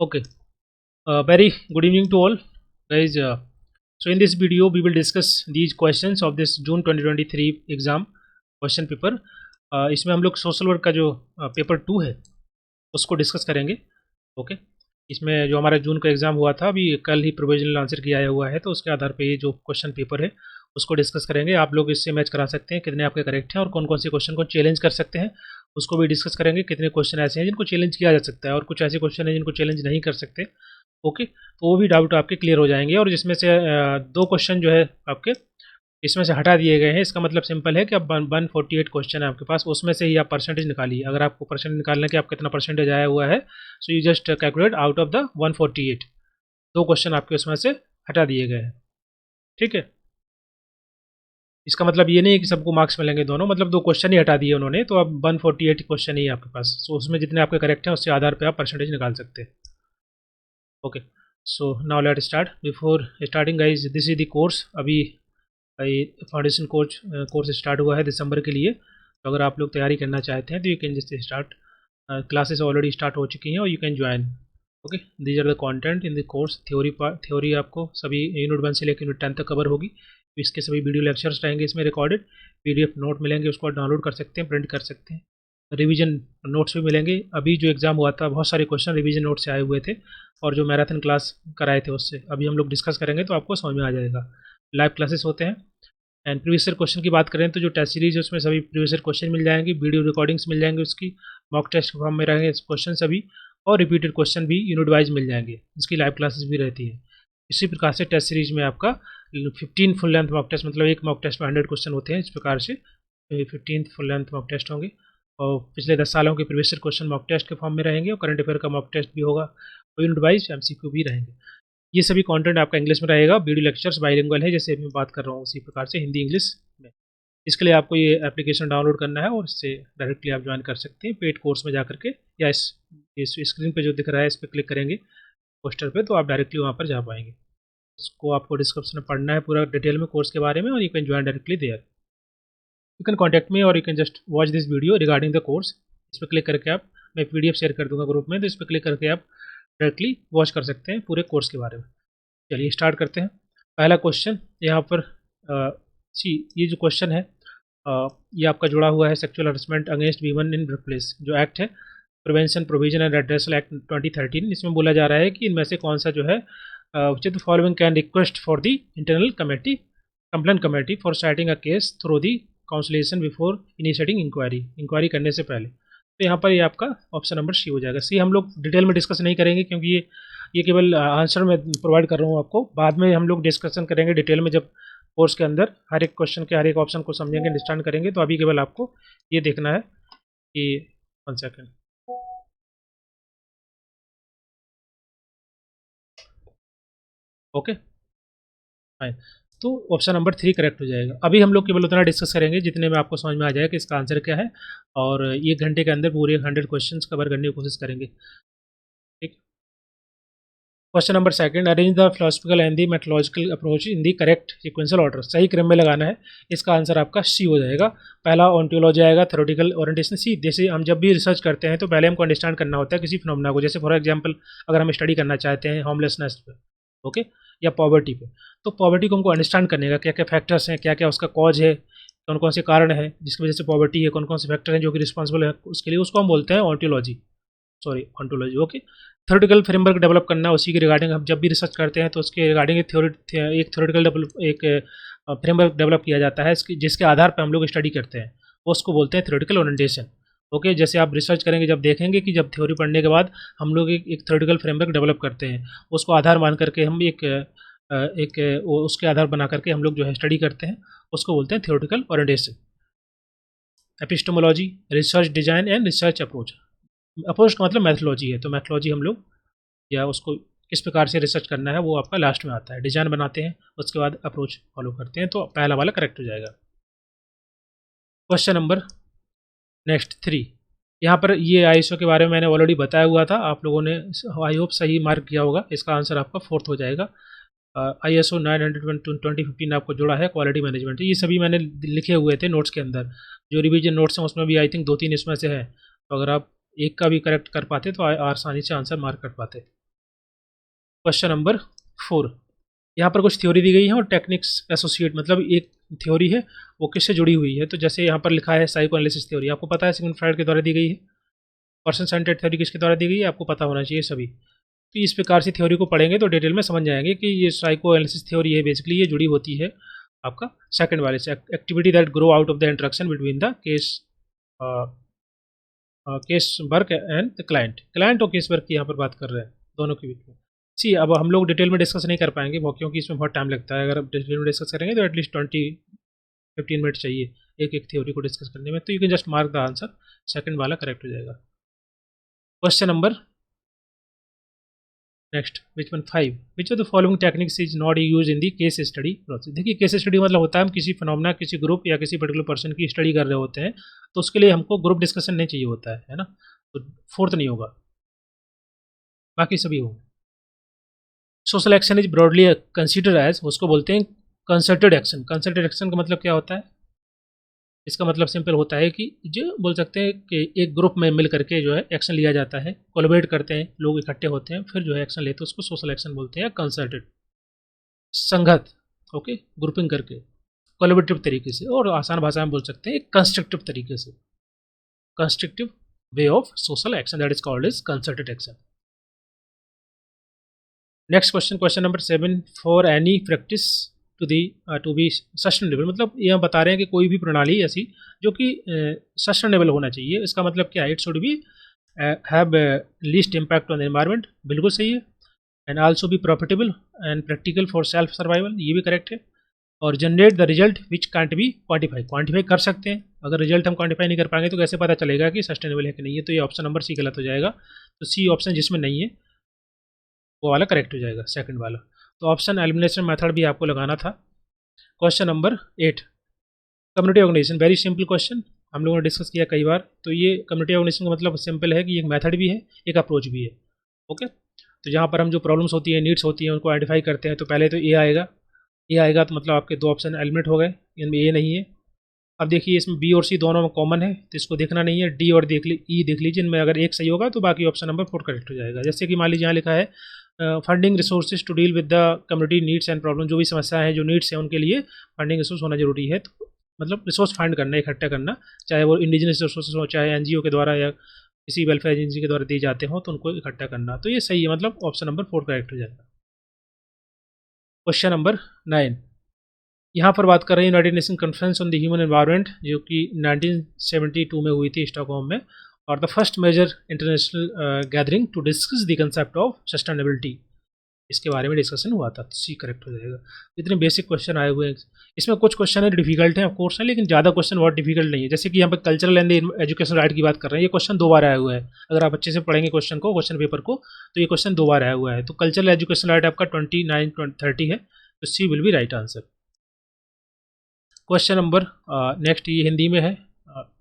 Okay. Very good evening to all, guys. So in this video, we will discuss these questions of this June 2023 exam question paper. इसमें हम लोग social work का जो paper 2 है उसको discuss करेंगे. Okay. इसमें जो हमारा जून का एग्ज़ाम हुआ था अभी कल ही प्रोविजनल आंसर किया हुआ है, तो उसके आधार पे ये जो क्वेश्चन पेपर है उसको डिस्कस करेंगे. आप लोग इससे मैच करा सकते हैं कितने आपके करेक्ट हैं और कौन कौन से क्वेश्चन को चैलेंज कर सकते हैं उसको भी डिस्कस करेंगे. कितने क्वेश्चन ऐसे हैं जिनको चैलेंज किया जा सकता है और कुछ ऐसे क्वेश्चन हैं जिनको चैलेंज नहीं कर सकते. ओके. तो वो भी डाउट आपके क्लियर हो जाएंगे. और जिसमें से दो क्वेश्चन जो है आपके इसमें से हटा दिए गए हैं. इसका मतलब सिंपल है कि अब 148 क्वेश्चन है आपके पास, उसमें से ही आप परसेंटेज निकालिए. अगर आपको परसेंटेज निकालना है कि आप कितना परसेंटेज आया हुआ है, so you just calculate out of the 148. दो क्वेश्चन आपके उसमें से हटा दिए गए हैं. ठीक है. इसका मतलब ये नहीं है कि सबको मार्क्स मिलेंगे दोनों, मतलब दो क्वेश्चन ही हटा दिए उन्होंने, तो अब 148 क्वेश्चन ही है आपके पास. सो उसमें जितने आपके करेक्ट हैं उसके आधार पर आप परसेंटेज निकाल सकते हैं. Okay. So now let start. Before starting guys, this is the course. अभी फाउंडेशन कोर्स स्टार्ट हुआ है दिसंबर के लिए. तो अगर आप लोग तैयारी करना चाहते हैं तो you can just start. Classes already start हो चुकी हैं और you can join. Okay. These are the content in the course. Theory आपको सभी यूनिट 1 से लेकर यूनिट 10 तक कवर होगी. इसके सभी वीडियो लेक्चर्स रहेंगे इसमें रिकॉर्डेड. PDF नोट मिलेंगे, उसको डाउनलोड कर सकते हैं, प्रिंट कर सकते हैं. रिवीजन नोट्स भी मिलेंगे. अभी जो एग्ज़ाम हुआ था बहुत सारे क्वेश्चन रिवीजन नोट से आए हुए थे और जो मैराथन क्लास कराए थे उससे अभी हम लोग डिस्कस करेंगे तो आपको समझ में आ जाएगा. लाइव क्लासेस होते हैं. एंड प्रीवियस ईयर क्वेश्चन की बात करें तो जो टेस्ट सीरीज है उसमें सभी प्रीवियस ईयर क्वेश्चन मिल जाएंगे, वीडियो रिकॉर्डिंग्स मिल जाएंगे, उसकी मॉक टेस्ट फॉर्म में रहेंगे क्वेश्चन सभी, और रिपीटेड क्वेश्चन भी यूनिट वाइज मिल जाएंगे. इसकी लाइव क्लासेस भी रहती है. इसी प्रकार से टेस्ट सीरीज में आपका 15 फुल लेंथ मॉक टेस्ट, मतलब एक मॉक टेस्ट में 100 क्वेश्चन होते हैं. इस प्रकार से 15 फुल लेंथ मॉक टेस्ट होंगे और पिछले 10 सालों के previous year question mock test के फॉर्म में रहेंगे और करंट अफेयर का मॉक टेस्ट भी होगा और यूनिट वाइज MCQ भी रहेंगे. ये सभी कंटेंट आपका इंग्लिश में रहेगा. वीडियो लेक्चर्स बाइलिंगुअल है, जैसे मैं बात कर रहा हूँ उसी प्रकार से हिंदी इंग्लिश में. इसके लिए आपको ये एप्लीकेशन डाउनलोड करना है और इससे डायरेक्टली आप ज्वाइन कर सकते हैं पेड कोर्स में जा करके, या इस स्क्रीन पे जो दिख रहा है इस पर क्लिक करेंगे पोस्टर पे तो आप डायरेक्टली वहाँ पर जा पाएंगे. उसको आपको डिस्क्रिप्शन में पढ़ना है पूरा डिटेल में कोर्स के बारे में और you can join directly there. You can contact me और you can just watch this video regarding the course. इस पर क्लिक करके आप, मैं PDF शेयर कर दूंगा ग्रुप में, तो इस पर क्लिक करके आप डायरेक्टली वॉच कर सकते हैं पूरे कोर्स के बारे में. चलिए स्टार्ट करते हैं. पहला क्वेश्चन यहाँ पर ये जो क्वेश्चन है ये आपका जुड़ा हुआ है sexual harassment against women in work place, जो एक्ट है prevention provision and redressal act 2013. इसमें बोला जा रहा है कि इनमें से कौन सा जो है which of the following can request for the internal committee complaint committee for citing a case through the conciliation before initiating inquiry करने से पहले. तो यहाँ पर ये आपका ऑप्शन नंबर C हो जाएगा. C हम लोग डिटेल में डिस्कस नहीं करेंगे क्योंकि ये केवल आंसर में प्रोवाइड कर रहा हूँ आपको. बाद में हम लोग डिस्कशन करेंगे डिटेल में, जब कोर्स के अंदर हर एक क्वेश्चन के हर एक ऑप्शन को समझेंगे, अंडरस्टैंड करेंगे. तो अभी केवल आपको ये देखना है कि 1 सेकेंड. Okay fine. तो ऑप्शन नंबर 3 करेक्ट हो जाएगा. अभी हम लोग केवल उतना डिस्कस करेंगे जितने में आपको समझ में आ जाए कि इसका आंसर क्या है, और 1 घंटे के अंदर पूरे 100 क्वेश्चन कवर करने की कोशिश करेंगे. ठीक. Question number 2, arrange the philosophical and the mythological approach in the correct sequential order. सही क्रम में लगाना है. इसका आंसर आपका C हो जाएगा. पहला ऑन्टोलॉजी आएगा, थ्योरेटिकल ओरिएंटेशन C. जैसे हम जब भी रिसर्च करते हैं तो पहले हमको अंडरस्टैंड करना होता है किसी फिनोमेना को. जैसे फॉर एग्जांपल अगर हम स्टडी करना चाहते हैं होमलेसनेस पे, ओके, या पॉवर्टी पे, तो पॉवर्टी को हमको अंडरस्टैंड करने का क्या क्या फैक्टर्स हैं, क्या क्या उसका कॉज है, कौन कौन से कारण है जिसकी वजह से पॉवर्टी है, कौन कौन से फैक्टर हैं जो कि रिस्पॉन्सिबल है उसके लिए, उसको हम बोलते हैं ontology. Okay. Theoretical framework develop करना, उसी के रिगार्डिंग हम जब भी रिसर्च करते हैं तो उसके रिगार्डिंग एक थ्योरेटिकल फ्रेमवर्क डेवलप किया जाता है जिसके आधार पर हम लोग स्टडी करते हैं, उसको बोलते हैं थ्योरेटिकल ओरिएंटेशन. ओके. जैसे आप रिसर्च करेंगे, जब देखेंगे कि जब थ्योरी पढ़ने के बाद हम लोग एक थ्योरेटिकल फ्रेमवर्क डेवलप करते हैं, उसको आधार मान करके हम उसके आधार बना करके हम लोग जो है स्टडी करते हैं, उसको बोलते हैं theoretical orientation. Epistemology, research design and research approach. Approach का मतलब मैथोलॉजी है, तो मैथोलॉजी हम लोग या उसको किस प्रकार से रिसर्च करना है वो आपका लास्ट में आता है. डिजाइन बनाते हैं, उसके बाद अप्रोच फॉलो करते हैं. तो पहला वाला करेक्ट हो जाएगा. Question number next 3. यहाँ पर ये ISO के बारे में मैंने ऑलरेडी बताया हुआ था, आप लोगों ने आई होप सही मार्क किया होगा. इसका आंसर आपका 4th हो जाएगा. ISO 900/2015 आपको जुड़ा है क्वालिटी मैनेजमेंट. ये सभी मैंने लिखे हुए थे नोट्स के अंदर. जो रिवीजन नोट्स हैं उसमें भी आई थिंक 2-3 इसमें से है. तो अगर आप एक का भी करेक्ट कर पाते तो आसानी से आंसर मार्क कर पाते. क्वेश्चन नंबर 4, यहाँ पर कुछ थ्योरी दी गई है और टेक्निक्स एसोसिएट, मतलब एक थ्योरी है वो किससे जुड़ी हुई है। तो जैसे यहाँ पर लिखा है साइको एनालिसिस थ्योरी, आपको पता है सिगमंड फ्राइड के द्वारा दी गई है। पर्सन सेंटर्ड थ्योरी किसके द्वारा दी गई है, आपको पता होना चाहिए सभी। तो इस प्रकार से थ्योरी को पढ़ेंगे तो डिटेल में समझ जाएंगे कि ये साइको एनालिसिस थ्योरी है, बेसिकली ये जुड़ी होती है आपका सेकंड वाले से, activity that grow out of the interaction between the case work and the client और केस वर्क की यहाँ पर बात कर रहे हैं, दोनों के बीच में। सी अब हम लोग डिटेल में डिस्कस नहीं कर पाएंगे वो, क्योंकि इसमें बहुत टाइम लगता है। अगर आप डिटेल में डिस्कस करेंगे तो एटलीस्ट 20-15 मिनट चाहिए एक एक थ्योरी को डिस्कस करने में। तो you can just mark the answer, second वाला करेक्ट हो जाएगा। Question number next, which one 5, which of the following techniques is not use in the case study process. देखिए केस स्टडी मतलब होता है हम किसी फिनोमेना, किसी ग्रुप या किसी पर्टिकुलर पर्सन की स्टडी कर रहे होते हैं, तो उसके लिए हमको ग्रुप डिस्कशन नहीं चाहिए होता है ना। तो फोर्थ नहीं होगा, बाकी सभी होंगे। Social action is broadly consider as, उसको बोलते हैं कंसर्टेड एक्शन। कंसर्टेड एक्शन का मतलब क्या होता है, इसका मतलब सिंपल होता है कि जो बोल सकते हैं कि एक ग्रुप में मिल करके जो है एक्शन लिया जाता है, कोलैबोरेट करते हैं, लोग इकट्ठे होते हैं, फिर जो है एक्शन लेते हैं, उसको सोशल एक्शन बोलते हैं। कंसर्टेड, संगत, ओके, ग्रुपिंग करके कोलैबोरेटिव तरीके से, और आसान भाषा में बोल सकते हैं कंस्ट्रक्टिव तरीके से, constructive way of social action, that is called is concerted action. Next question, question number 7, for any practice to be sustainable, मतलब ये हम बता रहे हैं कि कोई भी प्रणाली ऐसी जो कि सस्टेनेबल होना चाहिए। इसका मतलब क्या है, it should be have least impact on the environment, बिल्कुल सही है। And also be profitable and practical for self survival, ये भी करेक्ट है। और generate the result which can't be quantify, quantify कर सकते हैं, अगर रिजल्ट हम क्वान्टिफाई नहीं कर पाएंगे तो कैसे पता चलेगा कि सस्टेनेबल है कि नहीं है। तो ये ऑप्शन नंबर सी गलत हो जाएगा। तो सी ऑप्शन जिसमें नहीं है वो वाला करेक्ट हो जाएगा, सेकंड वाला। तो ऑप्शन एलिमिनेशन मेथड भी आपको लगाना था। Question number 8, community organisation, very simple question, हम लोगों ने डिस्कस किया कई बार। तो ये कम्युनिटी ऑर्गेनाइजेशन का मतलब सिंपल है कि एक मेथड भी है, एक अप्रोच भी है, ओके। तो जहाँ पर हम जो प्रॉब्लम्स होती हैं, नीड्स होती हैं, उनको आइडेंटिफाई करते हैं, तो पहले तो ए आएगा। ए आएगा तो मतलब आपके दो ऑप्शन एलिमिनेट हो गए, इनमें ए नहीं है। अब देखिए इसमें बी और सी दोनों में कॉमन है, तो इसको देखना नहीं है। डी और ई देख लीजिए, इनमें अगर एक सही होगा तो बाकी ऑप्शन नंबर 4 करेक्ट हो जाएगा। जैसे कि मान लीजिए यहाँ लिखा है funding resources to deal with the community needs and problem, जो भी समस्याएं हैं, जो नीड्स हैं, उनके लिए फंडिंग रिसोर्स होना जरूरी है। तो मतलब रिसोर्स फाइंड करना, इकट्ठा करना, चाहे वो इंडिजिनस रिसोर्सेज हो, चाहे एनजीओ के द्वारा या किसी वेलफेयर एजेंसी के द्वारा दिए जाते हो, तो उनको इकट्ठा करना। तो ये सही है, मतलब ऑप्शन नंबर 4 करेक्ट हो जाएगा। क्वेश्चन नंबर 9, यहाँ पर बात कर रहे हैं United Nation conference on the human environment, जो कि 1972 में हुई थी स्टॉकहोम में, और the first major international gathering to discuss the concept of sustainability, इसके बारे में डिस्कशन हुआ था। तो सी करेक्ट हो जाएगा। इतने बेसिक क्वेश्चन आए हुए हैं, इसमें कुछ क्वेश्चन है डिफिकल्ट हैं, ऑफ कोर्स है, लेकिन ज़्यादा क्वेश्चन बहुत डिफिकल्ट नहीं है। जैसे कि यहाँ पर कल्चरल एंड एजुकेशन राइट की बात कर रहे हैं, ये क्वेश्चन 2 बार आया हुआ है। अगर आप अच्छे से पढ़ेंगे क्वेश्चन को, क्वेश्चन पेपर को, तो ये क्वेश्चन 2 बार आया हुआ है। तो कल्चरल एजुकेशन राइट आपका 29-30 है, तो C will be right answer. Question number next, ये हिंदी में है,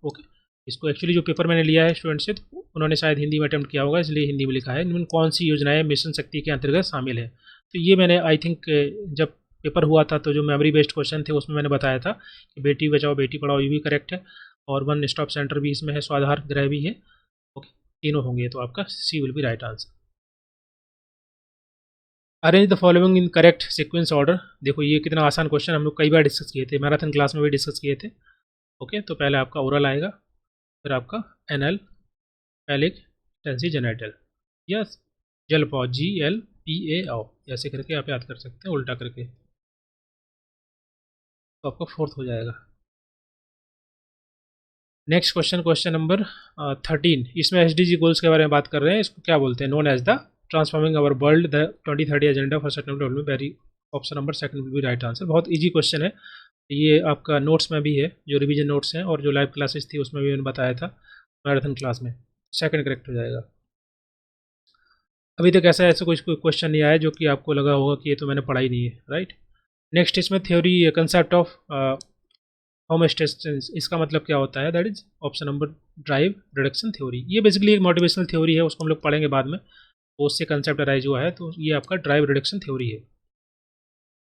ओके। इसको एक्चुअली जो पेपर मैंने लिया है स्टूडेंट से, तो उन्होंने शायद हिंदी में अटैम्प्ट किया होगा, इसलिए हिंदी में लिखा है, इनमें कौन सी योजनाएं मिशन शक्ति के अंतर्गत शामिल है। तो ये मैंने आई थिंक जब पेपर हुआ था तो जो मेमोरी बेस्ड क्वेश्चन थे उसमें मैंने बताया था कि बेटी बचाओ बेटी पढ़ाओ, ये भी करेक्ट है, और वन स्टॉप सेंटर भी इसमें है, स्वाधार गृह भी है, ओके। तीनों होंगे, तो आपका C will be right answer. Arrange the following in correct sequence order, देखो ये कितना आसान क्वेश्चन, हम लोग कई बार डिस्कस किए थे, मैराथन क्लास में भी डिस्कस किए थे, ओके। तो पहले आपका ओरल आएगा, फिर आपका एनएल, पैलिक, टेंसी, जेनेटल, यस, जल पाओ, GLPAO, ऐसे करके आप याद कर सकते हैं उल्टा करके, तो आपका 4th हो जाएगा। नेक्स्ट क्वेश्चन, क्वेश्चन नंबर 13, इसमें SDG गोल्स के बारे में बात कर रहे हैं। इसको क्या बोलते हैं, known as the transforming our world the 2030 agenda for sustainable development, very option number 2 will be right answer. बहुत ईजी क्वेश्चन है, ये आपका नोट्स में भी है, जो रिवीजन नोट्स हैं, और जो लाइव क्लासेस थी उसमें भी मैंने बताया था मैराथन क्लास में। 2 करेक्ट हो जाएगा। अभी तक ऐसा कोई क्वेश्चन नहीं आया जो कि आपको लगा होगा कि ये तो मैंने पढ़ा ही नहीं है, राइट। नेक्स्ट, इसमें थ्योरी कंसेप्ट ऑफ होमोस्टेसिस, इसका मतलब क्या होता है, that is option number drive reduction theory. ये बेसिकली एक मोटिवेशनल थ्योरी है, उसको हम लोग पढ़ेंगे बाद में, तो उससे कंसेप्ट अराइज हुआ है। तो ये आपका ड्राइव रिडक्शन थ्योरी है,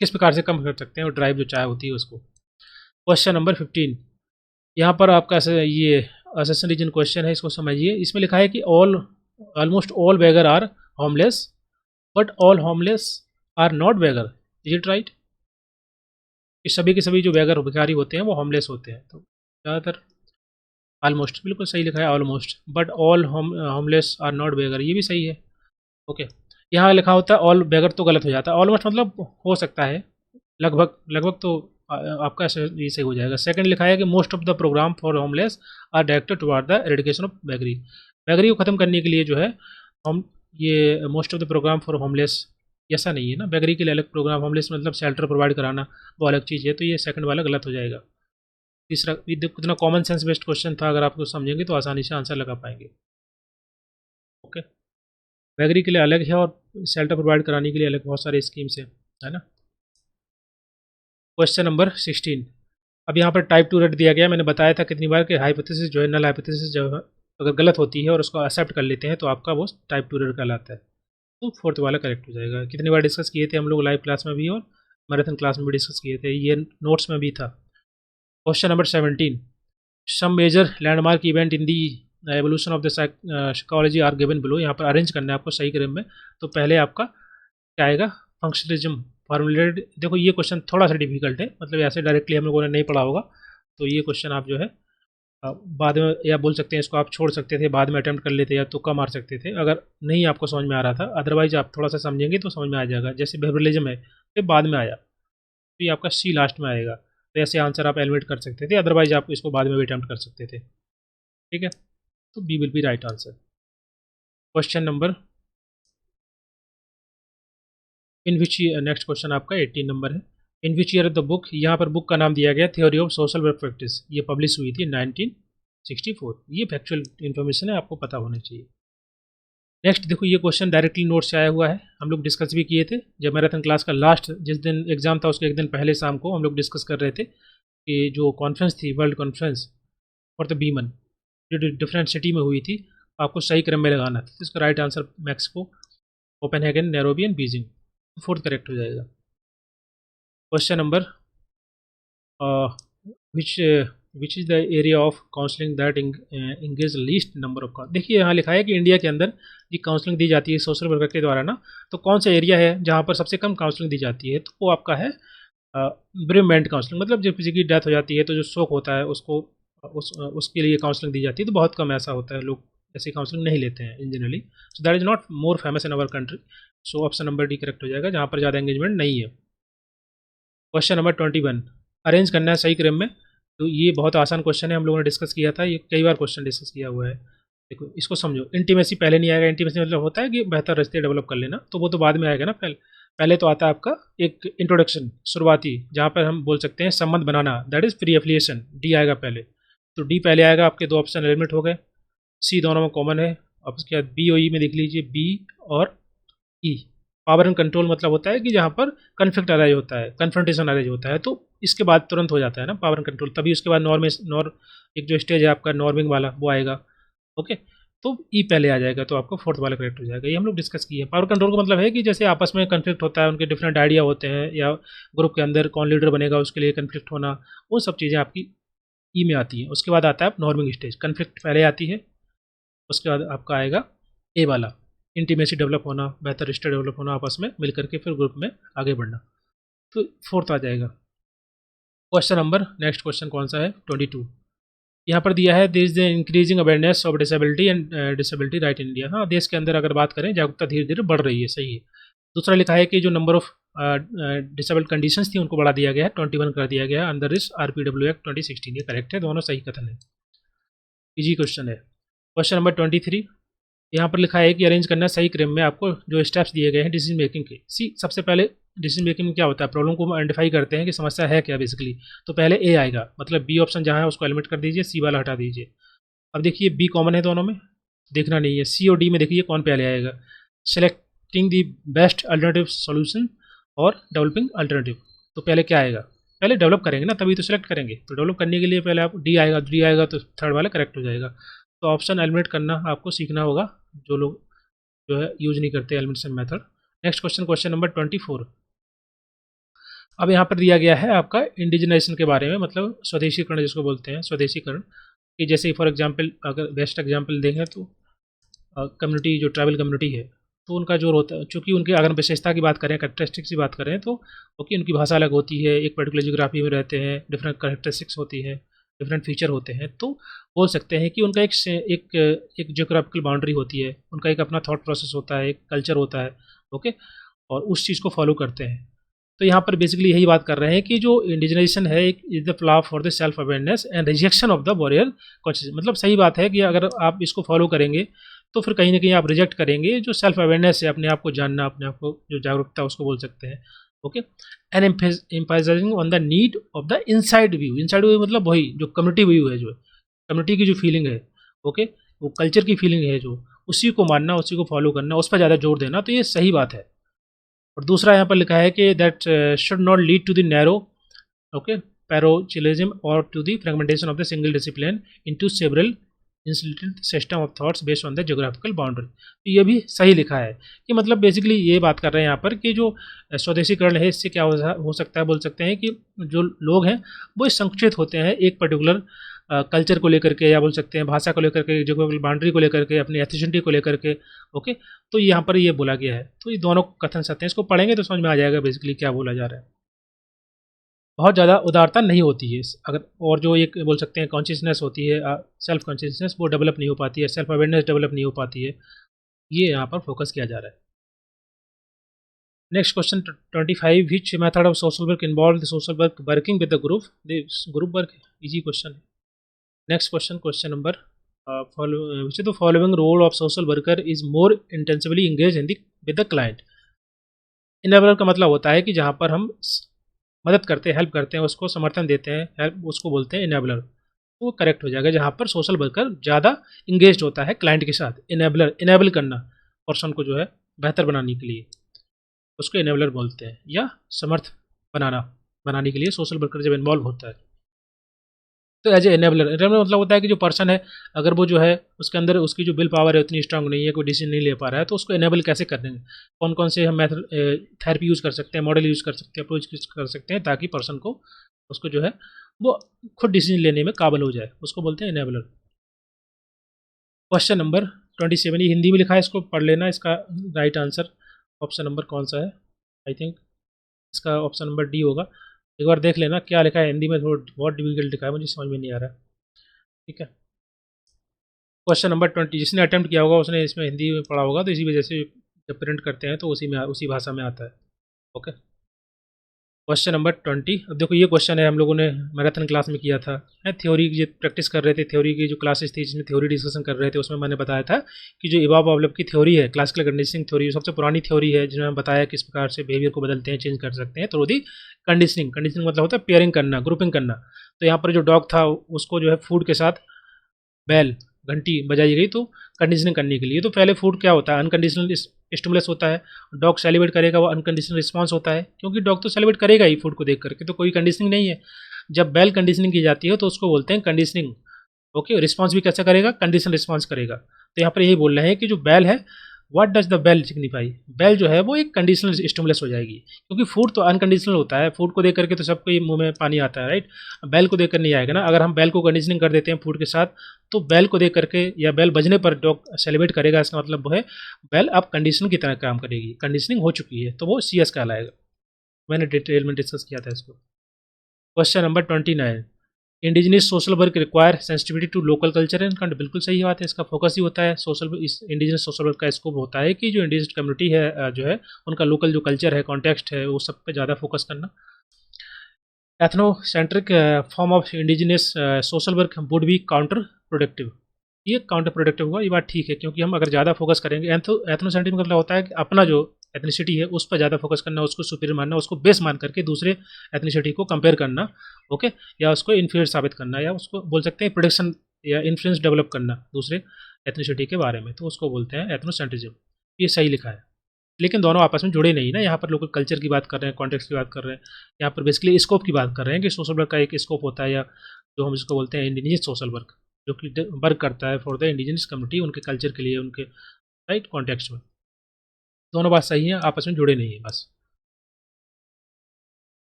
किस प्रकार से कम कर सकते हैं और ड्राइव जो चाय होती है उसको। क्वेश्चन नंबर 15, यहाँ पर आपका ये असेसन रीजन क्वेश्चन है, इसको समझिए। इसमें लिखा है कि almost all beggar are homeless, but all homeless are not beggar, is it right? कि सभी के सभी जो बेगर भिखारी होते हैं वो होमलेस होते हैं, तो ज़्यादातर ऑलमोस्ट बिल्कुल सही लिखा है, almost. But all homeless are not beggar, ये भी सही है। ओके, यहाँ लिखा होता है ऑल बेगर तो गलत हो जाता है, ऑलमोस्ट मतलब हो सकता है, लगभग लगभग तो आपका ये सही हो जाएगा। सेकंड लिखा है कि most of the programme for homeless are directed toward the eradication of beggary, beggary को ख़त्म करने के लिए जो है हम ये most of the programme for homeless, ऐसा नहीं है ना, बेगरी के लिए अलग प्रोग्राम, होमलेस मतलब शेल्टर प्रोवाइड कराना, वो अलग चीज़ है, तो ये सेकंड वाला गलत हो जाएगा। तीसरा ये देखो कितना कॉमन सेंस बेस्ड क्वेश्चन था, अगर आप उसको समझेंगे तो आसानी से आंसर लगा पाएंगे। ओके, बेगरी के लिए अलग है और शेल्टर प्रोवाइड कराने के लिए अलग बहुत सारे स्कीम्स हैं, है ना। क्वेश्चन नंबर 16, अब यहाँ पर टाइप 2 रट दिया गया। मैंने बताया था कितनी बार कि हाइपोथेसिस जो है, नल हाइपोथेसिस जो है अगर गलत होती है और उसको एक्सेप्ट कर लेते हैं तो आपका वो टाइप 2 रट कहलाता है, तो फोर्थ वाला करेक्ट हो जाएगा। कितनी बार डिस्कस किए थे हम लोग लाइव क्लास में भी और मैराथन क्लास में भी डिस्कस किए थे, ये नोट्स में भी था। Question number 17, some major landmark event in the evolution of the psychology are given below, यहाँ पर अरेंज करना है आपको सही क्रम में। तो पहले आपका क्या आएगा, फंक्शनलिज्म फॉर्मुलेटेड। देखो ये क्वेश्चन थोड़ा सा डिफिकल्ट है, मतलब ऐसे डायरेक्टली हम लोगों ने नहीं पढ़ा होगा, तो ये क्वेश्चन आप जो है बाद में, या बोल सकते हैं इसको आप छोड़ सकते थे, बाद में अटैम्प्ट कर लेते या तुक्का मार सकते थे अगर नहीं आपको समझ में आ रहा था। अदरवाइज आप थोड़ा सा समझेंगे तो समझ में आ जाएगा। जैसे बेहरलिज्म है ये बाद में आया, तो ये आपका सी लास्ट में आएगा, तो ऐसे आंसर आप एलिमिनेट कर सकते थे, अदरवाइज आप इसको बाद में भी अटैम्प्ट कर सकते थे। ठीक है, तो B will be right answer. Question number in which, next question आपका 18 नंबर है। In which year the book, यहाँ पर बुक का नाम दिया गया theory of social work practice, ये पब्लिश हुई थी 1964। ये फैक्चुअल इन्फॉर्मेशन है, आपको पता होना चाहिए। नेक्स्ट देखो ये क्वेश्चन डायरेक्टली नोट से आया हुआ है, हम लोग डिस्कस भी किए थे जब मैराथन क्लास का लास्ट जिस दिन एग्जाम था उसके एक दिन पहले शाम को हम लोग डिस्कस कर रहे थे कि जो कॉन्फ्रेंस थी, वर्ल्ड कॉन्फ्रेंस फॉर द बीमन, जो डिफरेंट सिटी में हुई थी, आपको सही क्रम में लगाना था। तो इसका right answer Mexico, Copenhagen, Nairobi and Beijing, fourth correct हो जाएगा। Question number which which is the area of counselling that engage least number of, देखिए यहाँ लिखा है कि इंडिया के अंदर ये काउंसलिंग दी जाती है सोशल वर्कर के द्वारा ना, तो कौन सा एरिया है जहाँ पर सबसे कम काउंसलिंग दी जाती है, तो वो आपका है ब्रिमेंट काउंसलिंग, मतलब जब किसी की डेथ हो जाती है तो जो शोक होता है उसको उसके लिए काउंसलिंग दी जाती है, तो बहुत कम ऐसा होता है, लोग ऐसी काउंसलिंग नहीं लेते हैं इन generally, so that is not more famous in our country. So option number D correct हो जाएगा, जहाँ पर ज़्यादा एंगेजमेंट नहीं है। क्वेश्चन नंबर 21, अरेंज करना है सही क्रम में, तो ये बहुत आसान क्वेश्चन है, हम लोगों ने डिस्कस किया था, ये कई बार क्वेश्चन डिस्कस किया हुआ है। देखो इसको समझो, इंटीमेसी पहले नहीं आएगा, इंटीमेसी मतलब होता है कि बेहतर रिश्ते डेवलप कर लेना, तो वो तो बाद में आएगा ना, पहले पहले तो आता है आपका एक इंट्रोडक्शन शुरुआती, जहाँ पर हम बोल सकते हैं संबंध बनाना, that is pre affiliation, D आएगा पहले, तो डी पहले आएगा, आपके दो ऑप्शन एलिमिनेट हो गए, सी दोनों में कॉमन है। अब उसके बाद बी और ई में देख लीजिए, बी और ई। पावर एंड कंट्रोल मतलब होता है कि जहाँ पर कन्फ्लिक्ट अराइज होता है, कन्फ्रंटेशन अराइज होता है, तो इसके बाद तुरंत हो जाता है ना पावर एंड कंट्रोल, तभी उसके बाद नॉर एक जो स्टेज है आपका नॉर्मिंग वाला वो आएगा। ओके, तो ई पहले आ जाएगा, तो आपको फोर्थ वाला करेक्ट हो जाएगा। ये हम लोग डिस्कस किए हैं। पावर कंट्रोल का मतलब है कि जैसे आपस में कन्फ्लिक्ट होता है, उनके डिफरेंट आइडिया होते हैं, या ग्रुप के अंदर कौन लीडर बनेगा उसके लिए कन्फ्लिक्ट होना, वो सब चीज़ें आपकी ई में आती हैं। उसके बाद आता है नॉर्मिंग स्टेज, कन्फ्लिक्ट पहले आती है, उसके बाद आपका आएगा ए वाला, इंटीमेसी डेवलप होना, बेहतर रिश्ते डेवलप होना, आपस में मिल करके फिर ग्रुप में आगे बढ़ना, तो फोर्थ आ जाएगा। क्वेश्चन नंबर, नेक्स्ट क्वेश्चन कौन सा है, 22, यहाँ पर दिया है this the increasing awareness of disability and disability right in India. हाँ, देश के अंदर अगर बात करें जागरूकता धीरे धीरे बढ़ रही है, सही है। दूसरा लिखा है कि जो नंबर ऑफ डिसेबल्ड कंडीशंस थी उनको बढ़ा दिया गया है, 21 कर दिया गया है अंडर दिस RPW एक्ट 2016, ये करेक्ट है, दोनों सही कथन है, इजी क्वेश्चन है। क्वेश्चन नंबर 23, यहाँ पर लिखा है कि अरेंज करना सही क्रम में, आपको जो स्टेप्स दिए गए हैं डिसीजन मेकिंग के। सी सबसे पहले डिसीजन मेकिंग में क्या होता है, प्रॉब्लम को आइडेंटिफाई करते हैं कि समस्या है क्या बेसिकली, तो पहले ए आएगा, मतलब बी ऑप्शन जहाँ है उसको एलिमिनेट कर दीजिए, सी वाला हटा दीजिए। अब देखिए बी कॉमन है दोनों में, देखना नहीं है, सी और डी में देखिए कौन पहले आएगा, selecting the best alternative solution और डेवलपिंग अल्टरनेटिव, तो पहले क्या आएगा, पहले डेवलप करेंगे ना तभी तो सेलेक्ट करेंगे, तो डेवलप करने के लिए पहले आप डी आएगा, डी आएगा तो थर्ड वाला करेक्ट हो जाएगा। तो ऑप्शन एलिमिनेट करना आपको सीखना होगा, जो लोग जो है यूज नहीं करते elimination method. Next question, question number 24, अब यहाँ पर दिया गया है आपका इंडिजिनाइजेशन के बारे में, मतलब स्वदेशीकरण जिसको बोलते हैं, स्वदेशीकरण, कि जैसे फॉर एग्जांपल अगर बेस्ट एग्जांपल देखें तो कम्युनिटी, जो ट्राइबल कम्युनिटी है तो उनका जो होता है, चूँकि उनके अगर हम विशेषता की बात करें, कैरेक्टरिस्टिक्स की बात करें, तो ओके उनकी भाषा अलग होती है, एक पर्टिकुलर जियोग्राफी में रहते हैं, डिफरेंट कैरेक्टरिस्टिक्स होती है, डिफरेंट फीचर होते हैं, तो बोल सकते हैं कि उनका एक जियोग्राफिकल बाउंड्री होती है, उनका एक अपना थॉट प्रोसेस होता है, एक कल्चर होता है, ओके, और उस चीज़ को फॉलो करते हैं। तो यहाँ पर बेसिकली यही बात कर रहे हैं कि जो इंडिजिनाइजेशन है एक is the flaw for the self awareness and rejection of the warrior conscious. मतलब सही बात है कि अगर आप इसको फॉलो करेंगे तो फिर कहीं ना कहीं आप रिजेक्ट करेंगे जो सेल्फ अवेयरनेस है, अपने आप को जानना, अपने आप को जो जागरूकता उसको बोल सकते हैं, okay. And emphasising on the need of the inside view. Inside view मतलब वही जो कम्युनिटी व्यू है, जो कम्युनिटी की जो फीलिंग है, ओके, वो कल्चर की फीलिंग है, जो उसी को मानना, उसी को फॉलो करना, उस पर ज़्यादा जोर देना, तो ये सही बात है। और दूसरा यहाँ पर लिखा है कि that should not lead to the narrow, okay, parochialism और to the fragmentation of the single discipline into several insulated system of thoughts based on the geographical boundary. तो ये भी सही लिखा है कि मतलब बेसिकली ये बात कर रहे हैं यहाँ पर कि जो स्वदेशीकरण है, इससे क्या हो सकता है, बोल सकते हैं कि जो लोग हैं वो संकुचित होते हैं एक पर्टिकुलर कल्चर को लेकर के, या बोल सकते हैं भाषा को लेकर के, ज्योग्राफिकल बाउंड्री को लेकर के, अपनी एथिनिसिटी को लेकर के, ओके। तो यहाँ पर ये बोला गया है, तो ये दोनों कथन सत्य हैं, इसको पढ़ेंगे तो समझ में आ जाएगा बेसिकली क्या बोला जा रहा है। बहुत ज़्यादा उदारता नहीं होती है अगर, और जो एक बोल सकते हैं कॉन्शियसनेस होती है, सेल्फ कॉन्शियसनेस, वो डेवलप नहीं हो पाती है, सेल्फ अवेयरनेस डेवलप नहीं हो पाती है, ये यहाँ पर फोकस किया जा रहा है। Next question 25, which method of social work involve the social work working with the group work. Easy question है। Next question, question number which the following role of social worker is more intensively engage in the with the client. Enabler का मतलब होता है कि जहाँ पर हम मदद करते हैं, हेल्प करते हैं, उसको समर्थन देते हैं, हेल्प उसको बोलते हैं इनेबलर। तो वो करेक्ट हो जाएगा जहाँ पर सोशल वर्कर ज़्यादा इंगेज होता है क्लाइंट के साथ। इनेबलर, इनेबल करना पर्सन को जो है बेहतर बनाने के लिए, उसको इनेबलर बोलते हैं, या समर्थ बनाने के लिए सोशल वर्कर जब इन्वॉल्व होता है तो एज ए इनेबलर। इनेबलर मतलब होता है कि जो पर्सन है, अगर वो जो है उसके अंदर उसकी जो विल पावर है उतनी स्ट्रांग नहीं है, कोई डिसीजन नहीं ले पा रहा है, तो उसको इनेबल कैसे कर देंगे, कौन कौन से हम मेथड थेरेपी यूज़ कर सकते हैं, मॉडल यूज़ कर सकते हैं, अप्रोच यूज़ कर सकते हैं, ताकि पर्सन को उसको जो है वो खुद डिसीजन लेने में काबिल हो जाए, उसको बोलते हैं इनेबलर। क्वेश्चन नंबर 27, ये हिंदी में लिखा है, इसको पढ़ लेना। इसका राइट आंसर ऑप्शन नंबर कौन सा है, आई थिंक इसका ऑप्शन नंबर डी होगा। एक बार देख लेना क्या लिखा है हिंदी में, थोड़ा बहुत डिफिकल्ट लिखा है, मुझे समझ में नहीं आ रहा है, ठीक है। क्वेश्चन नंबर 20, जिसने अटेम्प्ट किया होगा उसने इसमें हिंदी में पढ़ा होगा, तो इसी वजह से जब प्रिंट करते हैं तो उसी भाषा में आता है, ओके। क्वेश्चन नंबर 20, अब देखो ये क्वेश्चन है हम लोगों ने मैराथन क्लास में किया था, है थ्योरी की प्रैक्टिस कर रहे थे, थ्योरी की जो क्लासेस थी जिसमें थ्योरी डिस्कशन कर रहे थे, उसमें मैंने बताया था कि जो इवाब पॉवलोव की थ्योरी है, क्लासिकल कंडीशनिंग थ्योरी, सबसे पुरानी थ्योरी है, जिसमें बताया किस प्रकार से बिहेवियर को बदलते हैं, चेंज कर सकते हैं थ्रू दी कंडीशनिंग। कंडीशनिंग मतलब होता है पेयरिंग करना, ग्रुपिंग करना। तो यहाँ पर जो डॉग था उसको जो है फूड के साथ बेल, घंटी बजाई गई, तो कंडीशनिंग करने के लिए। तो पहले फूड क्या होता है, अनकंडीशनल स्टिमुलस होता है, डॉग सेलिब्रेट करेगा, वो अनकंडीशनल रिस्पांस होता है, क्योंकि डॉग तो सेलिब्रेट करेगा ही फूड को देख करके, तो कोई कंडीशनिंग नहीं है। जब बेल कंडीशनिंग की जाती है तो उसको बोलते हैं कंडीशनिंग, ओके। रिस्पांस भी कैसा करेगा, कंडीशनल रिस्पांस करेगा। तो यहाँ पर यही बोल रहे हैं कि जो बेल है, what does the bell signify, bell जो है वो एक कंडीशनल स्टिमुलस हो जाएगी, क्योंकि फूड तो अनकंडीशनल होता है, फूड को देख करके तो सबको मुंह में पानी आता है, राइट। बेल को देख कर नहीं आएगा ना। अगर हम बेल को कंडीशनिंग कर देते हैं फूड के साथ, तो बेल को देख करके या बेल बजने पर डॉग सेलिब्रेट करेगा, इसका मतलब वो है बेल अब कंडीशनिंग की तरह काम करेगी, कंडीशनिंग हो चुकी है, तो वो CS कहलाएगा। मैंने डिटेल में डिस्कस किया था इसको। Question number 29, indigenous social work require sensitivity to local culture and कंड। बिल्कुल सही बात है, इसका फोकस ही होता है सोशल, इस इंडिजिनियस सोशल वर्क का स्कोप होता है कि जो इंडिजिनियस कम्युनिटी है जो है उनका लोकल जो कल्चर है, कॉन्टेक्स्ट है, वो सब पे ज़्यादा फोकस करना। Ethnocentric form of indigenous social work would be counter productive. ये काउंटर प्रोडक्टिव हुआ, ये बात ठीक है, क्योंकि हम अगर ज़्यादा फोकस करेंगे, एथनोसेंट्रिक मतलब होता है कि अपना जो एथनिसिटी है उस पर ज़्यादा फोकस करना, उसको सुपीरियर मानना, उसको बेस मान करके दूसरे एथनिसिटी को कंपेयर करना, ओके, या उसको इन्फीरियर साबित करना, या उसको बोल सकते हैं प्रोडक्शन या इन्फ्लुएंस डेवलप करना दूसरे एथनिसिटी के बारे में, तो उसको बोलते हैं एथनोसेंट्रिज्म। ये सही लिखा है, लेकिन दोनों आपस में जुड़े नहीं ना। यहाँ पर लोकल कल्चर की बात कर रहे हैं, कॉन्टेक्स्ट की बात कर रहे हैं, यहाँ पर बेसिकली स्कोप की बात कर रहे हैं कि सोशल वर्क का एक स्कोप होता है, या जो हम इसको बोलते हैं इंडिजिनियस सोशल वर्क, जो कि वर्क करता है फॉर द इंडिजिनियस कम्युनिटी, उनके कल्चर के लिए, उनके राइट कॉन्टेक्स्ट में। दोनों बात सही है, आपस में जुड़े नहीं है बस।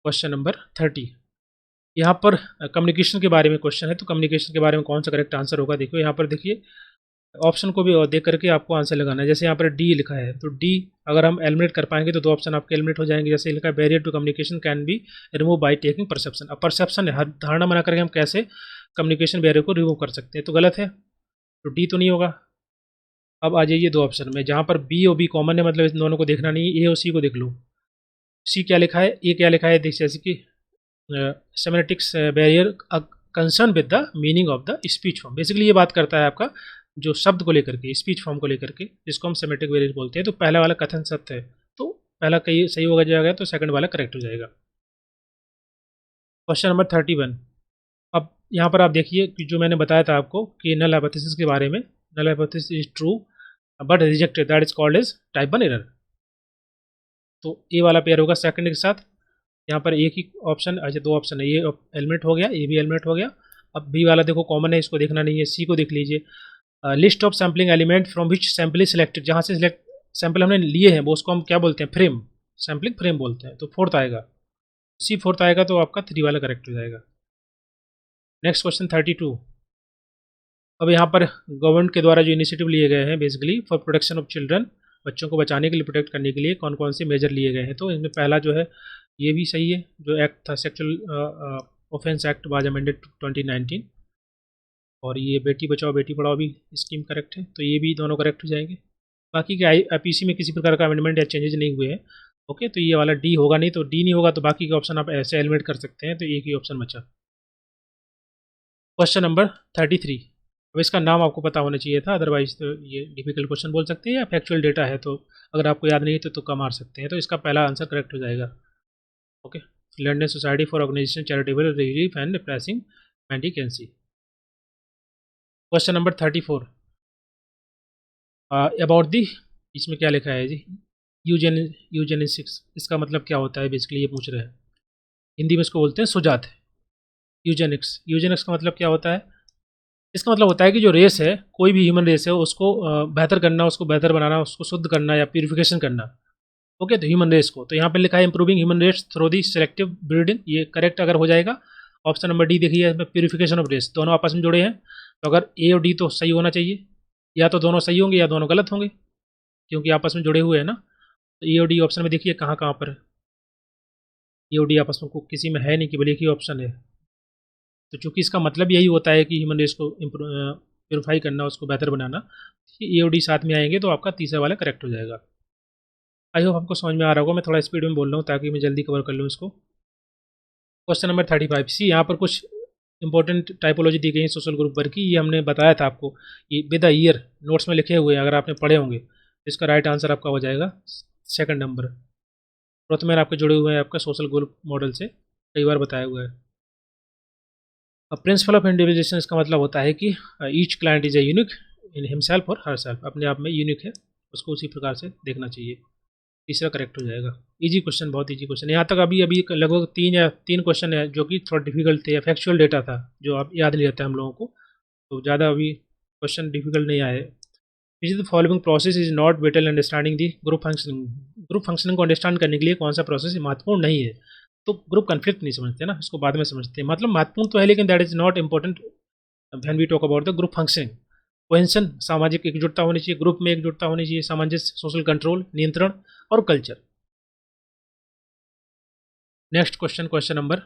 क्वेश्चन नंबर 30, यहाँ पर कम्युनिकेशन के बारे में क्वेश्चन है, तो कम्युनिकेशन के बारे में कौन सा करेक्ट आंसर होगा, देखो यहाँ पर देखिए ऑप्शन को भी और देख करके आपको आंसर लगाना है। जैसे यहाँ पर डी लिखा है, तो डी अगर हम एलिमिनेट कर पाएंगे तो दो ऑप्शन आपके एलिमिनेट हो जाएंगे। जैसे लिखा है barrier to communication can be remove by taking perception. अब परसेप्शन है, हर धारणा बना करके हम कैसे कम्युनिकेशन बैरियर को रिमूव कर सकते हैं, तो गलत है, तो डी तो नहीं होगा। अब आ जाइए दो ऑप्शन में, जहाँ पर बी और बी कॉमन है, मतलब इन दोनों को देखना नहीं है, ए और सी को देख लो। सी क्या लिखा है, ए क्या लिखा है, देख जैसे कि semantics barrier concern with the meaning of the speech form. Basically ये बात करता है आपका जो शब्द को लेकर के, स्पीच फॉर्म को लेकर के, जिसको हम सेमेटिक बैरियर बोलते हैं। तो पहला वाला कथन सत्य है, तो पहला कहीं सही होगा जाएगा, तो सेकंड वाला करेक्ट हो जाएगा। Question number 31। अब यहाँ पर आप देखिए कि जो मैंने बताया था आपको कि नल हाइपोथेसिस के बारे में, null hypothesis is true but rejected, that is called as type 1 error. तो ए वाला पेयर होगा सेकंड के साथ। यहाँ पर एक ही ऑप्शन, अच्छा दो ऑप्शन है, ये एलिमिनेट हो गया, ए भी एलिमिनेट हो गया। अब बी वाला देखो कॉमन है, इसको देखना नहीं है। सी को देख लीजिए, list of sampling element from which sample is selected, जहाँ से सिलेक्ट सैम्पल हमने लिए हैं वो उसको हम क्या बोलते हैं, फ्रेम, सैम्पलिंग फ्रेम बोलते हैं। तो फोर्थ आएगा, सी फोर्थ आएगा, तो आपका 3 वाला करेक्ट हो जाएगा। Next question 32। अब यहाँ पर गवर्नमेंट के द्वारा जो इनिशिएटिव लिए गए हैं basically for protection of children, बच्चों को बचाने के लिए, प्रोटेक्ट करने के लिए कौन कौन से मेजर लिए गए हैं। तो इनमें पहला जो है ये भी सही है, जो एक्ट था sexual offence act was amended 2019, और ये बेटी बचाओ बेटी पढ़ाओ भी स्कीम करेक्ट है, तो ये भी दोनों करेक्ट हो जाएंगे। बाकी के IPC में किसी प्रकार का अमेंडमेंट या चेंजेस नहीं हुए हैं। ओके, तो ये वाला डी होगा नहीं, तो डी नहीं होगा, तो बाकी के ऑप्शन आप ऐसे एलिमिनेट कर सकते हैं, तो एक ही ऑप्शन बचा। Question number 33। अब इसका नाम आपको पता होना चाहिए था, अदरवाइज तो ये डिफिकल्ट क्वेश्चन बोल सकते हैं, या फैक्चुअल डेटा है तो अगर आपको याद नहीं है तो तुक्का मार सकते हैं। तो इसका पहला आंसर करेक्ट हो जाएगा। Okay, London society for organisation charitable relief and repressing mendicancy. Question number 34 about the, इसमें क्या लिखा है जी, यूजेनिक्स, इसका मतलब क्या होता है, बेसिकली ये पूछ रहे हैं। हिंदी में इसको बोलते हैं सुजात। यूजेनिक्स, यूजेनिक्स का मतलब क्या होता है, इसका मतलब होता है कि जो रेस है, कोई भी ह्यूमन रेस है, उसको बेहतर करना, उसको बेहतर बनाना, उसको शुद्ध करना या प्यूरिफिकेशन करना। ओके, तो ह्यूमन रेस को, तो यहाँ पे लिखा है improving human race through the selective breeding, ये करेक्ट अगर हो जाएगा। ऑप्शन नंबर डी देखिए, इसमें प्यूरिफिकेशन ऑफ रेस, दोनों आपस में जुड़े हैं, तो अगर ए और डी तो सही होना चाहिए, या तो दोनों सही होंगे या दोनों गलत होंगे, क्योंकि आपस में जुड़े हुए हैं ना। तो ए और डी ऑप्शन में देखिए कहाँ कहाँ पर है, ए और डी आपस में किसी में है नहीं, केवल एक ही ऑप्शन है। तो चूंकि इसका मतलब यही होता है कि ह्यूमन रेस को प्योरीफाई करना, उसको बेहतर बनाना, ए और डी साथ में आएंगे, तो आपका तीसरा वाला करेक्ट हो जाएगा। आई होप आपको समझ में आ रहा होगा, मैं थोड़ा स्पीड में बोल रहा हूँ ताकि मैं जल्दी कवर कर लूँ इसको। क्वेश्चन नंबर 35 सी, यहाँ पर कुछ इंपॉर्टेंट टाइपोलॉजी दी गई है सोशल ग्रुप वर्क की, ये हमने बताया था आपको, ये विद द ईयर नोट्स में लिखे हुए हैं, अगर आपने पढ़े होंगे तो इसका राइट आंसर आपका हो जाएगा सेकंड नंबर। प्रथम आपके जुड़े हुए हैं आपका सोशल ग्रुप मॉडल से, कई बार बताया हुआ है। अब प्रिंसिपल ऑफ इंडिविजुअलाइजेशन, इसका मतलब होता है कि each client is a unique in himself और हर सेल्फ, अपने आप में यूनिक है, उसको उसी प्रकार से देखना चाहिए। तीसरा करेक्ट हो जाएगा। इजी क्वेश्चन, बहुत इजी क्वेश्चन, यहाँ तक अभी अभी लगभग 3 क्वेश्चन है जो कि थोड़ा डिफिकल्ट थे, या फैक्चुअल डेटा था जो आप याद नहीं रहता है हम लोगों को, तो ज़्यादा अभी क्वेश्चन डिफिकल्ट नहीं आए। Which is the following process is not whittle understanding the group functioning, group functioning को अंडरस्टैंड करने के लिए कौन सा प्रोसेस महत्वपूर्ण नहीं है। तो ग्रुप कन्फ्लिक्ट नहीं समझते ना, इसको बाद में समझते हैं, मतलब महत्वपूर्ण तो है लेकिन that is not important when we talk about the group functioning. Cohesion, सामाजिक एकजुटता होनी चाहिए, ग्रुप में एकजुटता होनी चाहिए, सामंजस्य, सोशल कंट्रोल, नियंत्रण और culture. Next question, question number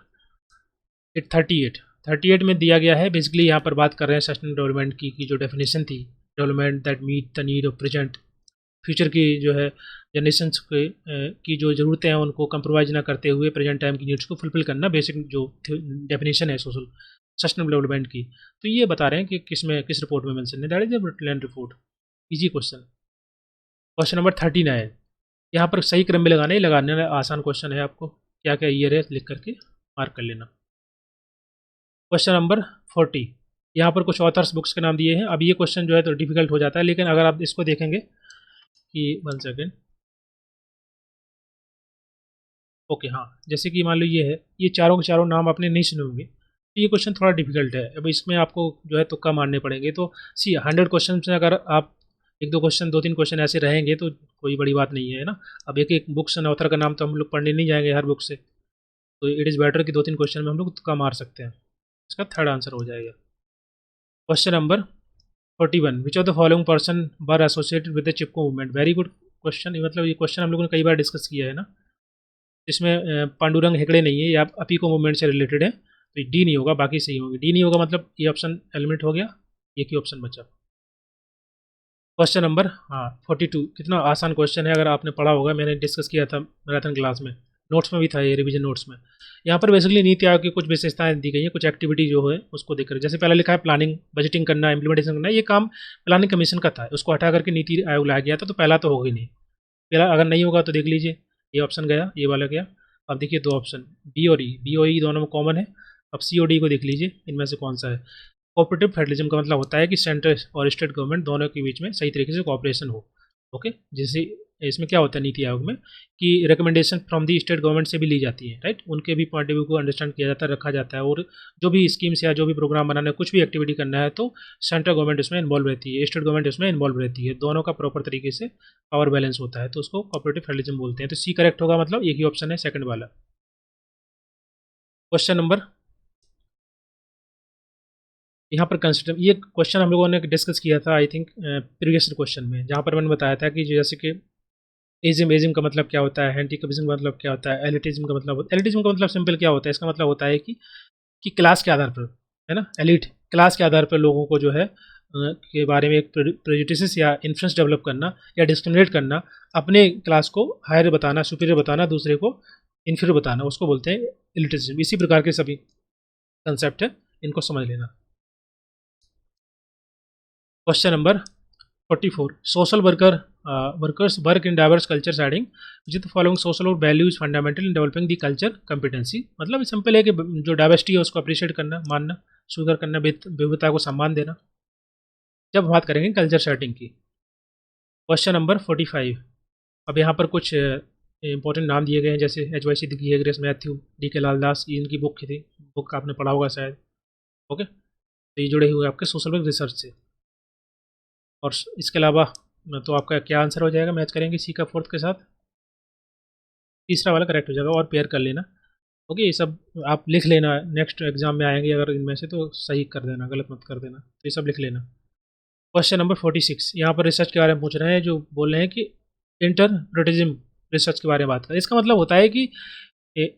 38 में दिया गया है, बेसिकली यहाँ पर बात कर रहे हैं सस्टेनेबल डेवलपमेंट की जो डेफिनेशन थी, development that meet the need of present, future की जो है जनरेशन्स की जो ज़रूरतें हैं उनको कंप्रोमाइज ना करते हुए प्रेजेंट टाइम की नीड्स को फुलफिल करना, बेसिक जो डेफिनेशन है सोशल सस्टेनेबल डेवलपमेंट की। तो ये बता रहे हैं कि किस रिपोर्ट में मेंशन है, that is the Britain report. Easy question. Question number 39, यहाँ पर सही क्रम में लगाने आसान क्वेश्चन है, आपको क्या क्या ईयर है लिख करके मार्क कर लेना। क्वेश्चन नंबर 40, यहाँ पर कुछ ऑथर्स बुक्स के नाम दिए हैं। अब ये क्वेश्चन जो है तो डिफिकल्ट हो जाता है, लेकिन अगर आप इसको देखेंगे कि 1 सेकेंड, ओके हाँ, जैसे कि मान लो ये है, ये चारों के चारों नाम आपने नहीं सुने होंगे, तो ये क्वेश्चन थोड़ा डिफिकल्ट है। अब इसमें आपको जो है तुक्का मारने पड़ेंगे, तो सी 100 क्वेश्चन में अगर आप एक दो क्वेश्चन, 2-3 क्वेश्चन ऐसे रहेंगे तो कोई बड़ी बात नहीं है ना। अब एक एक बुक्स एंड ऑथर का नाम तो हम लोग पढ़ने नहीं जाएंगे हर बुक से, तो इट इज़ बेटर कि 2-3 क्वेश्चन में हम लोग तुक्का मार सकते हैं। इसका थर्ड आंसर हो जाएगा। Question number 41 which of the following person were associated with the Chipko movement. Very good question. मतलब ये क्वेश्चन हम लोगों ने कई बार डिस्कस किया है ना। इसमें पांडुरंग हेगड़े नहीं है, ये आप अपीको मूवमेंट से रिलेटेड है, तो डी नहीं होगा, बाकी सही होंगे। डी नहीं होगा मतलब ये ऑप्शन एलिमिनेट हो गया, एक ही ऑप्शन बचा। क्वेश्चन नंबर 42, कितना आसान क्वेश्चन है, अगर आपने पढ़ा होगा, मैंने डिस्कस किया था मैराथन क्लास में, नोट्स में भी था ये, रिवीजन नोट्स में। यहाँ पर बेसिकली नीति आयोग की कुछ विशेषताएं दी गई हैं, कुछ एक्टिविटी जो है उसको देखकर, जैसे पहले लिखा है प्लानिंग, बजटिंग करना, इंप्लीमेंटेशन करना, ये काम प्लानिंग कमीशन का था, उसको हटा करके नीति आयोग लाया गया था, तो पहला तो होगा ही नहीं। पहला अगर नहीं होगा तो देख लीजिए, ये ऑप्शन गया, ये वाला गया। अब देखिए दो ऑप्शन बी और ई, बी और ई दोनों में कॉमन है। अब सी और डी को देख लीजिए, इनमें से कौन सा है। कोऑपरेटिव फेडरलिज्म का मतलब होता है कि सेंट्रल और स्टेट गवर्नमेंट दोनों के बीच में सही तरीके से कोऑपरेशन हो। ओके, जैसे इसमें क्या होता है नीति आयोग में कि recommendation from the state government से भी ली जाती है, राइट, उनके भी पॉइंट ऑफ व्यू को अंडरस्टैंड किया जाता है, रखा जाता है, और जो भी स्कीम्स या जो भी प्रोग्राम बनाना है, कुछ भी एक्टिविटी करना है, तो सेंट्रल गवर्नमेंट उसमें इन्वॉल्व रहती है, स्टेट गवर्नमेंट उसमें इन्वॉल्व रहती है, दोनों का प्रॉपर तरीके से पावर बैलेंस होता है, तो उसको कोऑपरेटिव फेडरलिज्म बोलते हैं। तो सी करेक्ट होगा, मतलब एक ही ऑप्शन है सेकंड वाला। क्वेश्चन नंबर, यहाँ पर कंसिडर, ये क्वेश्चन हम लोगों ने डिस्कस किया था आई थिंक प्रीवियस क्वेश्चन में, जहाँ पर मैंने बताया था कि जैसे कि एजिम, एजिम का मतलब क्या होता है, हैंटी कबिज्म का मतलब क्या होता है, एलिटिज्म का मतलब, एलिटिज्म का मतलब सिंपल क्या होता है, इसका मतलब होता है कि क्लास के आधार पर, है ना, एलिट क्लास के आधार पर लोगों को जो है के बारे में एक प्रेजुडिस या इन्फ्लुएंस डेवलप करना या डिस्क्रिमिनेट करना, अपने क्लास को हायर बताना, सुपीरियर बताना, दूसरे को इन्फीरियर बताना, उसको बोलते हैं एलिटिज्म। इसी प्रकार के सभी कंसेप्ट है, इनको समझ लेना। Question number 44, social workers work in diverse culture setting, which the following social और values fundamental in developing the culture competency. मतलब सिंपल है कि जो डाइवर्सिटी है उसको अप्रिशिएट करना, मानना, स्वीकार करना, विविधता को सम्मान देना, जब बात करेंगे कल्चर सेटिंग की। क्वेश्चन नंबर 45, अब यहाँ पर कुछ इंपॉर्टेंट नाम दिए गए हैं, जैसे HY सिद्दीकी है, ग्रेस मैथ्यू, DK लालदास, ये इनकी बुक थी, बुक आपने पढ़ा होगा शायद। ओके, तो ये जुड़े हुए आपके सोशल वर्क रिसर्च से। और इसके अलावा तो आपका क्या आंसर हो जाएगा, मैच करेंगे सी का फोर्थ के साथ, तीसरा वाला करेक्ट हो जाएगा, और पेयर कर लेना। ओके, ये सब आप लिख लेना, नेक्स्ट एग्जाम में आएंगे अगर इनमें से, तो सही कर देना, गलत मत कर देना, तो ये सब लिख लेना। क्वेश्चन नंबर 46, यहाँ पर रिसर्च के बारे में पूछ रहे हैं, जो बोल रहे हैं कि इंटरप्रेटिज्म रिसर्च के बारे में बात करें। इसका मतलब होता है कि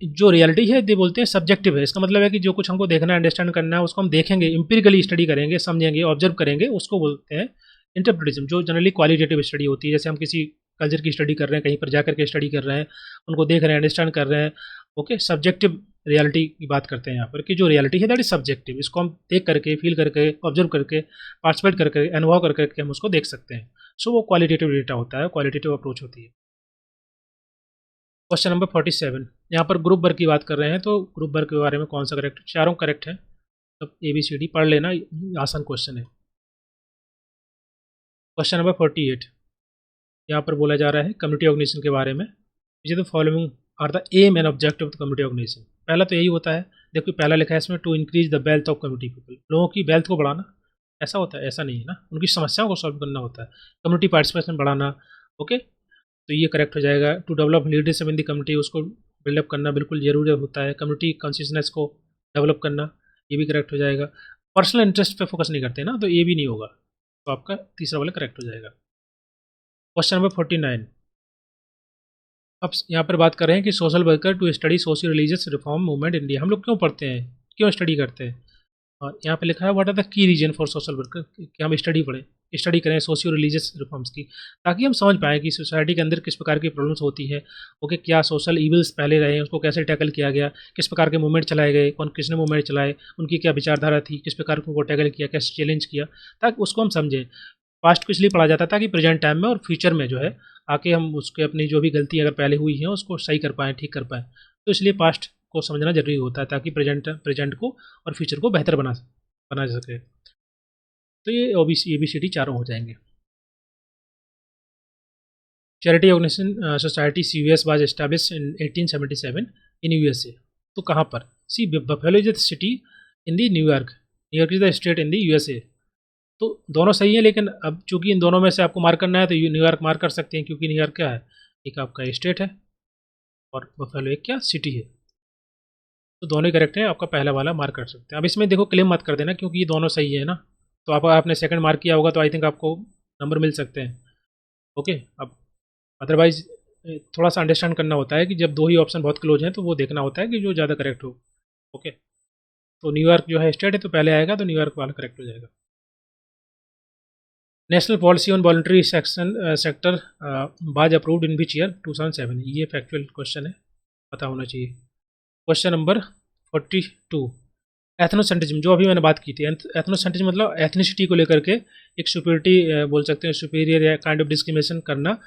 जो रियलिटी है ये बोलते हैं सब्जेक्टिव है। इसका मतलब है कि जो कुछ हमको देखना है, अंडरस्टैंड करना है, उसको हम देखेंगे, इंपेरिकली स्टडी करेंगे, समझेंगे, ऑब्जर्व करेंगे, उसको बोलते हैं इंटरप्रिटिज्म। जो जनरली क्वालिटेटिव स्टडी होती है, जैसे हम किसी कल्चर की स्टडी कर रहे हैं, कहीं पर जाकर के स्टडी कर रहे हैं, उनको देख रहे हैं, अंडरस्टैंड कर रहे हैं। ओके, सब्जेक्टिव रियलिटी की बात करते हैं यहाँ पर, कि जो रियलिटी है दैट इज सब्जेक्टिव, इसको हम देख करके, फील करके, ऑब्जर्व करके, पार्टिसिपेट करके, अनुभव करके हम उसको देख सकते हैं। सो वो क्वालिटेटिव डेटा होता है, क्वालिटेटिव अप्रोच होती है। क्वेश्चन नंबर 47, यहाँ पर ग्रुप वर्क की बात कर रहे हैं, तो ग्रुप वर्क के बारे में कौन सा करेक्ट, चारों करेक्ट है, तब ABCD पढ़ लेना, आसान क्वेश्चन है। क्वेश्चन नंबर 48, यहाँ पर बोला जा रहा है कम्युनिटी ऑर्गेनाइजेशन के बारे में, which the following are the aim and objective of the community organisation. पहला तो यही होता है, देखो पहला लिखा है इसमें, to increase the wealth of community people, लोगों की वेल्थ को बढ़ाना, ऐसा होता है, ऐसा नहीं है ना, उनकी समस्याओं को सॉल्व करना होता है, कम्युनिटी पार्टिसिपेशन बढ़ाना। ओके, तो ये करेक्ट हो जाएगा। To develop leadership in the community, उसको बिल्डअप करना बिल्कुल जरूरी होता है, कम्युनिटी कॉन्शियसनेस को डेवलप करना, ये भी करेक्ट हो जाएगा। पर्सनल इंटरेस्ट पे फोकस नहीं करते ना, तो ये भी नहीं होगा, तो आपका तीसरा वाला करेक्ट हो जाएगा। क्वेश्चन नंबर 49, अब यहाँ पर बात कर रहे हैं कि social worker to study socio religious reform movement India. हम लोग क्यों पढ़ते हैं, क्यों स्टडी करते हैं, और यहाँ पे लिखा है what are the key reason for social worker, कि हम स्टडी पढ़ें, स्टडी करें सोशियो रिलीजियस रिफॉर्म्स की, ताकि हम समझ पाएँ कि सोसाइटी के अंदर किस प्रकार की प्रॉब्लम्स होती है। ओके, क्या सोशल इविल्स पहले रहे हैं, उसको कैसे टैकल किया गया, किस प्रकार के मूवमेंट चलाए गए, कौन किसने मूवमेंट चलाए, उनकी क्या विचारधारा थी, किस प्रकार को टैकल किया, कैसे चैलेंज किया, ताकि उसको हम समझें। पास्ट को इसलिए पढ़ा जाता था कि प्रेजेंट टाइम में और फ्यूचर में जो है आके हम उसके अपनी जो भी गलती अगर पहले हुई है उसको सही कर पाएँ, ठीक कर पाएँ। तो इसलिए पास्ट को समझना जरूरी होता है, ताकि प्रेजेंट को और फ्यूचर को बेहतर बना सके। तो ये ABCD चारों हो जाएंगे। Charity organisation society CVS was establish in 1877 in USA। तो कहाँ पर, see Buffalo is the city in the New York, New York is the state in the USA। तो दोनों सही है, लेकिन अब चूंकि इन दोनों में से आपको मार्क करना है, तो न्यूयॉर्क मार्क कर सकते हैं, क्योंकि न्यूयॉर्क क्या है, एक आपका स्टेट है, और बफेलो एक क्या सिटी है। तो दोनों ही करेक्ट है, आपका पहला वाला मार्क कर सकते हैं। अब इसमें देखो क्लेम मत कर देना, क्योंकि ये दोनों सही है ना, तो आपने सेकंड मार्क किया होगा तो आई थिंक आपको नंबर मिल सकते हैं। ओके, अब अदरवाइज थोड़ा सा अंडरस्टैंड करना होता है कि जब दो ही ऑप्शन बहुत क्लोज हैं तो वो देखना होता है कि जो ज़्यादा करेक्ट हो। ओके, तो न्यूयॉर्क जो है स्टेट है तो पहले आएगा, तो न्यूयॉर्क वाला करेक्ट हो जाएगा। National policy on voluntary sector बाज अप्रूव्ड इन विच ईयर 2007। ये फैक्चुअल क्वेश्चन है, पता होना चाहिए। क्वेश्चन नंबर 42, एथनोसेंट्रिज्म जो अभी मैंने बात की थी। एथनोसेंट्रिज्म मतलब एथनिसिटी को लेकर के एक सुपीरिटी बोल सकते हैं, सुपीरियर या काइंड ऑफ डिस्क्रिमिनेशन करना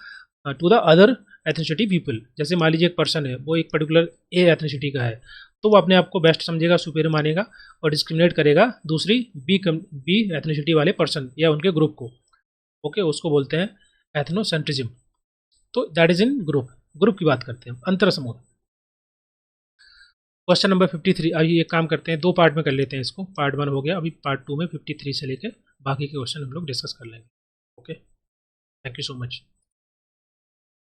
to the other ethnicity people. जैसे मान लीजिए एक पर्सन है, वो एक पर्टिकुलर ए एथनिसिटी का है, तो वो अपने आप को बेस्ट समझेगा, सुपीरियर मानेगा और डिस्क्रिमिनेट करेगा दूसरी बी एथनिसिटी वाले पर्सन या उनके ग्रुप को। ओके, उसको बोलते हैं एथनोसेंट्रिज्म। तो that is in group, group की बात करते हैं, अंतर समूह। क्वेश्चन नंबर 53, अभी एक काम करते हैं, दो पार्ट में कर लेते हैं इसको। पार्ट 1 हो गया, अभी पार्ट 2 में 53 से लेकर बाकी के क्वेश्चन हम लोग डिस्कस कर लेंगे। Okay, thank you so much.